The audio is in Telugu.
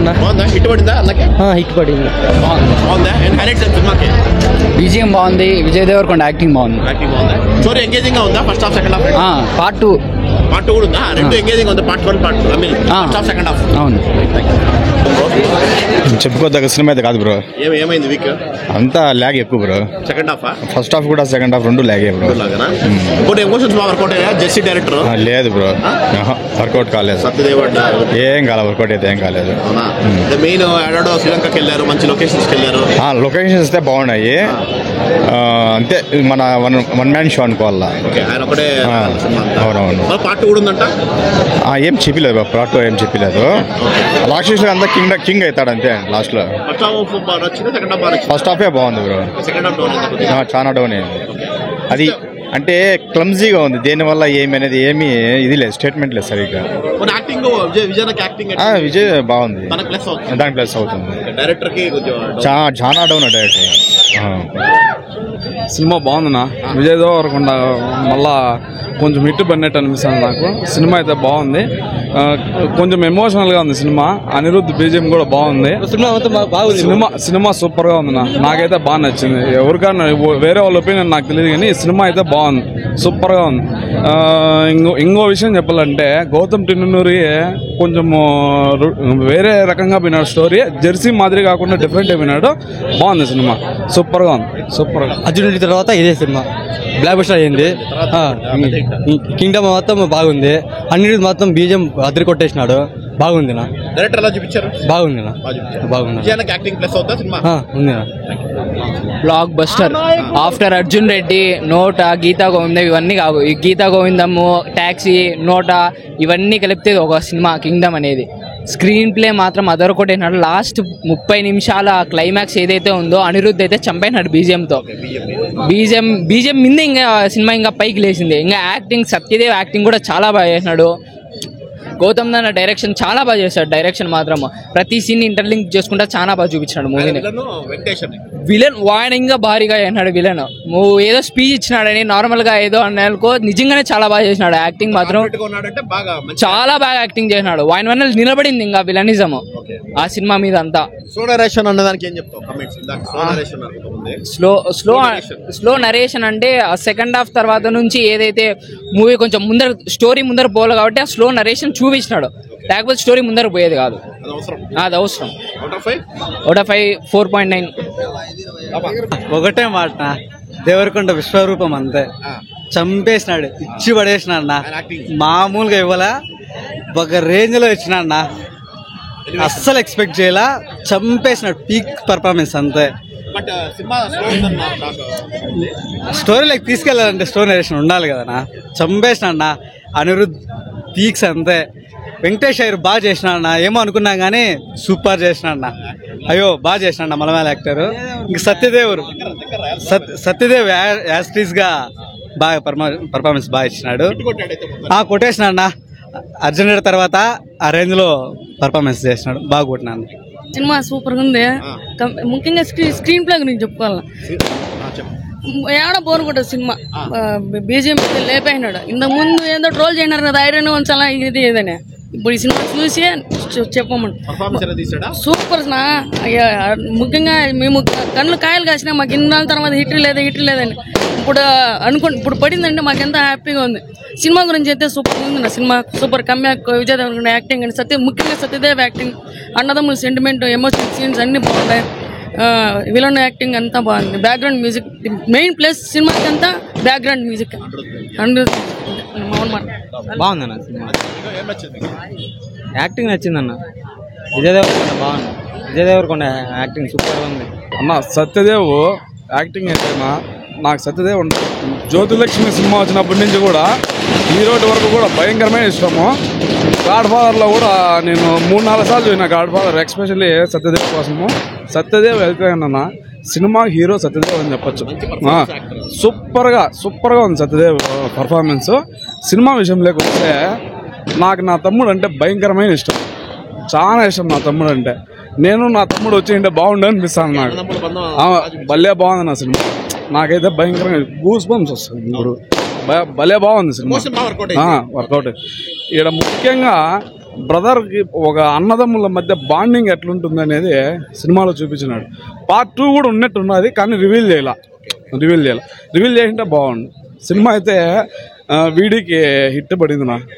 బాగుందన్న. హిట్ పడిందా? హిట్ పడింది. బీజిఎం బాగుంది. విజయ్ దేవరకొండ యాక్టింగ్ బాగుంది. స్టోరీ ఎంగేజింగ్ గా ఉందా? First half second half part 2 కూడా ఉందా? రెండు ఎంగేజింగ్ ఉంది. Part 1 part 2 first half second half. అవును. చెప్పుకోదగ్గ సినిమా అయితే కాదు బ్రో. ఏమైంది వీక్? అంతా ల్యాగ్ ఎక్కువ bro. Second half first half కూడా సెకండ్ హాఫ్ రెండు ల్యాగే బ్రో. ఇంకోటి ఎమోషన్స్ బాగా వర్కౌట్ అయ్యా? జెస్సీ డైరెక్టర్ లేదు బ్రో, వర్కౌట్ కాలేదు. సత్యదేవ్ ఏం కాలేదు, వర్కౌట్ అయితే ఏం కాలేదు. మెయిన్ ఆడాడో శ్రీలంకకి వెళ్ళారు, మంచి లొకేషన్స్ వెళ్ళారు. లొకేషన్స్ అయితే బాగున్నాయి. అంతే మన వన్ మ్యాన్ షో అనుకోవాలా. ఆయన ఒకటే. అవునవును. పార్ట్ 2 కూడా ఉందంట. ఏం చెప్పలేదు పార్ట్ 2 ఏం చెప్పలేదు. లాస్ట్ అంతా కింగ్ అవుతాడు అంతే లాస్ట్ లో. ఫస్ట్ హాఫే బాగుంది బ్రో, చాలా డౌన్ అయింది. అది అంటే క్లమ్జీగా ఉంది. దేనివల్ల ఏమి అనేది ఏమి ఇది లేదు, స్టేట్మెంట్ లేదు సరిగ్గా. విజయ్ బాగుంది, దానికి ప్లస్ అవుతుంది. చాలా డౌన్ డైరెక్టర్. సినిమా బాగుందన్నా. విజయ్ దేవరకొండ మళ్ళా కొంచెం హిట్ పడినట్టు అనిపిస్తుంది నాకు. సినిమా అయితే బాగుంది, కొంచెం ఎమోషనల్ గా ఉంది సినిమా. అనిరుద్ధ్ బీజిఎం కూడా బాగుంది. సినిమా సూపర్ గా ఉంది. నాకైతే బాగా నచ్చింది. ఎవరికన్నా వేరే వాళ్ళ ఒపీనియన్ నాకు తెలియదు కానీ సినిమా అయితే బాగుంది, సూపర్ గా ఉంది. ఇంకో విషయం చెప్పాలంటే గౌతమ్ టిన్నూరి కొంచెం వేరే రకంగా పోయినాడు. స్టోరీ జెర్సీ మాదిరి కాకుండా డిఫరెంట్ అయిపోయినాడు. బాగుంది సినిమా, సూపర్ గా ఉంది. సూపర్ గా అర్జునుడి తర్వాత ఇదే సినిమా బ్లాక్ బస్టర్ అయ్యింది. కింగ్డమ్ మొత్తం బాగుంది. అన్నిటి మొత్తం బీజం అద్దరి కొట్టేసినాడు. బాగుంది నా డైరెక్టర్ ఎలా చూపించారు? బాగుంది నా బాగుంది. ఉంది block buster. After Arjun Reddy, నోట, గీతా గోవిందం ఇవన్నీ కావు. ఈ గీతా గోవిందము, టాక్సీ, నోట ఇవన్నీ కలిపితే ఒక సినిమా కింగ్డమ్ అనేది. స్క్రీన్ ప్లే మాత్రం అదరకొట్టేసినాడు. లాస్ట్ 30 నిమిషాల క్లైమాక్స్ ఏదైతే ఉందో అనిరుద్ధ్ అయితే చంపేసినాడు బీజిఎంతో. బీజిఎం మీద ఇంకా సినిమా ఇంకా పైకి లేచింది. ఇంకా యాక్టింగ్, సత్యదేవ్ యాక్టింగ్ కూడా చాలా బాగా చేసినాడు. గౌతమ్ దాన్న డైరెక్షన్ చాలా బాగా చేశాడు. డైరెక్షన్ మాత్రం ప్రతి సీన్ ఇంటర్లింక్ చేసుకుంటా చాలా బాగా చూపించాడు మూవీని. విలన్ ఆయన ఇంకా భారీగా చేసినాడు. విలన్ ఏదో స్పీచ్ ఇచ్చినాడని నార్మల్ గా ఏదో అనుకో, నిజంగానే చాలా బాగా చేసినాడు. యాక్టింగ్ మాత్రం చాలా బాగా యాక్టింగ్ చేసినాడు. ఆయన వల్ల నిలబడింది ఇంకా విలనిజం ఆ సినిమా మీద అంతా. స్లో నరేషన్ అంటే సెకండ్ హాఫ్ తర్వాత నుంచి ఏదైతే మూవీ కొంచెం ముందర స్టోరీ ముందర పోవాలి కాబట్టి ఆ స్లో నరేషన్ చూపించినాడు. లేకపోతే స్టోరీ ముందర పోయేది కాదు. అది అవసరం. Out of 4.9. ఒకటే మాట, దేవరకొండ విశ్వరూపం అంతే. చంపేసినాడు, ఇచ్చి పడేసినాడు. మామూలుగా ఇవ్వాలా, ఒక రేంజ్ లో ఇచ్చినాడు. అస్సలు ఎక్స్పెక్ట్ చేయాల, చంపేసినాడు. పీక్ పర్ఫార్మెన్స్ అంతే. స్టోరీ లైక్ తీసుకెళ్ళాలంటే స్టోరీ నరేషన్ ఉండాలి కదా. చంపేసినాడు. అనిరుద్ధ్ పీక్స్ అంతే. వెంకటేష్ అయ్యర్ బాగా చేసినాడు. ఏమో అనుకున్నా కానీ సూపర్ చేసినాడు. అయ్యో బాగా చేసినాడు మలయాళ యాక్టర్. ఇంక సత్యదేవ్ యాస్టీస్ గా బాగా పర్ఫార్మెన్స్ బాగా ఇచ్చినాడు. కొట్టేసినాడు. అర్జున్ రెడ్డి తర్వాత ఆ రేంజ్ లో పర్ఫార్మెన్స్ చేసినాడు. బాగా కొట్టినాడు. సినిమా సూపర్ గా ఉంది. ముఖ్యంగా స్క్రీన్ ప్లే గురించి చెప్పుకోవాలి. ఏడ బోర్ కొట్టదు సినిమా. బీజిఎం లేపేసినాడు. ఇంతకు ముందు ఏదో ట్రోల్ చేయన్నారు కదా, ఐరన్ ఉంచాలా ఇది ఏదని. ఇప్పుడు ఈ సినిమా చూసి చెప్పమండి సూపర్. ముఖ్యంగా మేము కళ్ళు కాయలు కాసినా మాకు ఇన్ని రోజుల తర్వాత హిట్ లేదని ఇప్పుడు పడిందంటే మాకు ఎంత హ్యాపీగా ఉంది. సినిమా గురించి అయితే సూపర్ ఉంది. నా సినిమా సూపర్. కమ్యాక్, విజయ్ దేవరకొండ యాక్టింగ్ అని ముఖ్యంగా సత్యదేవ్ యాక్టింగ్, అన్నదమ్ముల సెంటిమెంట్, ఎమోషనల్ సీన్స్ అన్ని బాగున్నాయి. విలన్ యాక్టింగ్ అంతా బాగుంది. బ్యాక్గ్రౌండ్ మ్యూజిక్ మెయిన్ ప్లేస్ సినిమాకి అంతా బ్యాక్గ్రౌండ్ మ్యూజిక్ బాగుందన్న. సినిమా యాక్టింగ్ నచ్చిందన్న. విజయ్ దేవరకొండ బాగుంది. విజయ్ దేవరకొండ యాక్టింగ్ సూపర్ ఉంది అన్న. సత్యదేవ్ యాక్టింగ్ అయితే నాకు సత్యదేవ్ జ్యోతిలక్ష్మి సినిమా వచ్చినప్పటి నుంచి కూడా ఈ రోజు వరకు కూడా భయంకరమైన ఇష్టము. గాడ్ ఫాదర్లో కూడా నేను 3-4 సార్లు చూసిన గాడ్ ఫాదర్, ఎక్స్పెషల్లీ సత్యదేవ్ కోసము. సత్యదేవ్ వెళ్తానన్న సినిమా హీరో సత్యదేవ్ అని చెప్పొచ్చు. సూపర్గా ఉంది సత్యదేవ్ పర్ఫార్మెన్స్. సినిమా విషయంలోకి వస్తే నాకు నా తమ్ముడు అంటే భయంకరమైన ఇష్టం, చాలా ఇష్టం నా తమ్ముడు అంటే. నేను నా తమ్ముడు వచ్చి బాగుండు అనిపిస్తాను నాకు. భలే బాగుంది నా సినిమా. నాకైతే భయంకరంగా గూస్ బంప్స్ వస్తుంది. ఇప్పుడు భలే బాగుంది సినిమా, వర్కౌట్. ఇక్కడ ముఖ్యంగా బ్రదర్కి ఒక అన్నదమ్ముల మధ్య బాండింగ్ ఎట్లుంటుంది అనేది సినిమాలో చూపించినాడు. పార్ట్ 2 కూడా ఉన్నట్టున్నది, కానీ రివీల్ చేయాలి. రివీల్ చేసింటే బాగుండు. సినిమా అయితే వీడికి హిట్ పడింది నా.